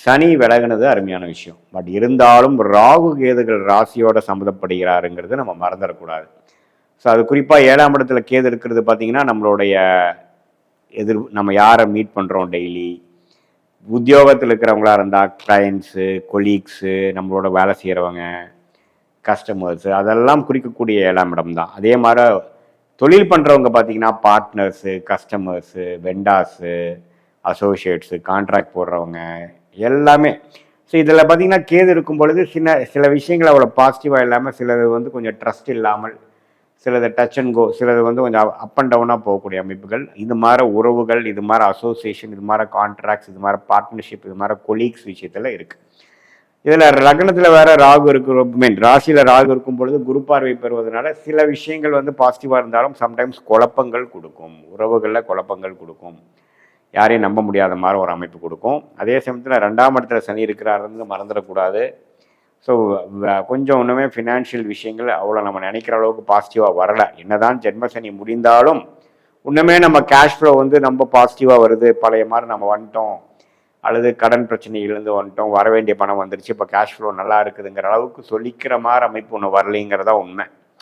சனி விலகுனது அருமையான விஷயம். பட் இருந்தாலும் ராகு கேதுகள் ராசியோட சம்மந்தப்படுகிறாருங்கிறது நம்ம மறந்துடக்கூடாது. ஸோ அது குறிப்பாக 7ஆம் இடத்துல கேது இருக்கிறது பார்த்தீங்கன்னா நம்மளுடைய நம்ம யாரை மீட் பண்ணுறோம் டெய்லி, உத்தியோகத்தில் இருக்கிறவங்களா இருந்தால் கிளைண்ட்ஸு, கொலீக்ஸு, நம்மளோட வேலை செய்கிறவங்க, கஸ்டமர்ஸு, அதெல்லாம் குறிக்கக்கூடிய 7ஆம் இடம் தான். அதே மாதிரி தொழில் பண்ணுறவங்க பார்த்தீங்கன்னா பார்ட்னர்ஸு, கஸ்டமர்ஸு, வெண்டாஸு, அசோசியேட்ஸு, கான்ட்ராக்ட் போடுறவங்க எல்லாமே. ஸோ இதில் பார்த்தீங்கன்னா கேது இருக்கும் பொழுது சில விஷயங்கள் அவ்வளோ பாசிட்டிவாக இல்லாமல், சிலது வந்து கொஞ்சம் ட்ரஸ்ட் இல்லாமல், சிலது டச் அண்ட் கோ, சிலது வந்து கொஞ்சம் அப் அண்ட் டவுனாக போகக்கூடிய அமைப்புகள். இது மாதிரி உறவுகள், இது மாதிரி அசோசியேஷன், இது மாதிரி கான்ட்ராக்ட்ஸ், இது மாதிரி பார்ட்னர்ஷிப், இது மாதிரி கொலீக்ஸ் விஷயத்தில் இருக்குது. இதில் லக்னத்தில் வேற ராகு இருக்கிற ராசியில் ராகு இருக்கும் பொழுது குரு பார்வை பெறுவதனால சில விஷயங்கள் வந்து பாசிட்டிவாக இருந்தாலும் சம்டைம்ஸ் குழப்பங்கள் கொடுக்கும், உறவுகளில் குழப்பங்கள் கொடுக்கும், யாரையும் நம்ப முடியாத மாதிரி ஒரு அமைப்பு கொடுக்கும். அதே சமயத்தில் 2ஆம் இடத்துல சனி இருக்கிறாருன்னு மறந்துடக்கூடாது. ஸோ கொஞ்சம் ஒன்றுமே ஃபினான்ஷியல் விஷயங்கள் அவ்வளோ நம்ம நினைக்கிற அளவுக்கு பாசிட்டிவாக வரலை. என்னதான் ஜென்ம சனி முடிந்தாலும் இன்னுமே நம்ம கேஷ் ஃப்ளோ வந்து ரொம்ப பாசிட்டிவாக வருது, பழைய மாதிரி நம்ம வந்துட்டோம், அல்லது கடன் பிரச்சனையிலேருந்து வந்துட்டோம், வர வேண்டிய பணம் வந்துருச்சு, இப்போ கேஷ் ஃப்ளோ நல்லா இருக்குதுங்கிற அளவுக்கு சொல்லிக்கிற மாதிரி அமைப்பு ஒன்று வரலைங்கிறதா உண்மை.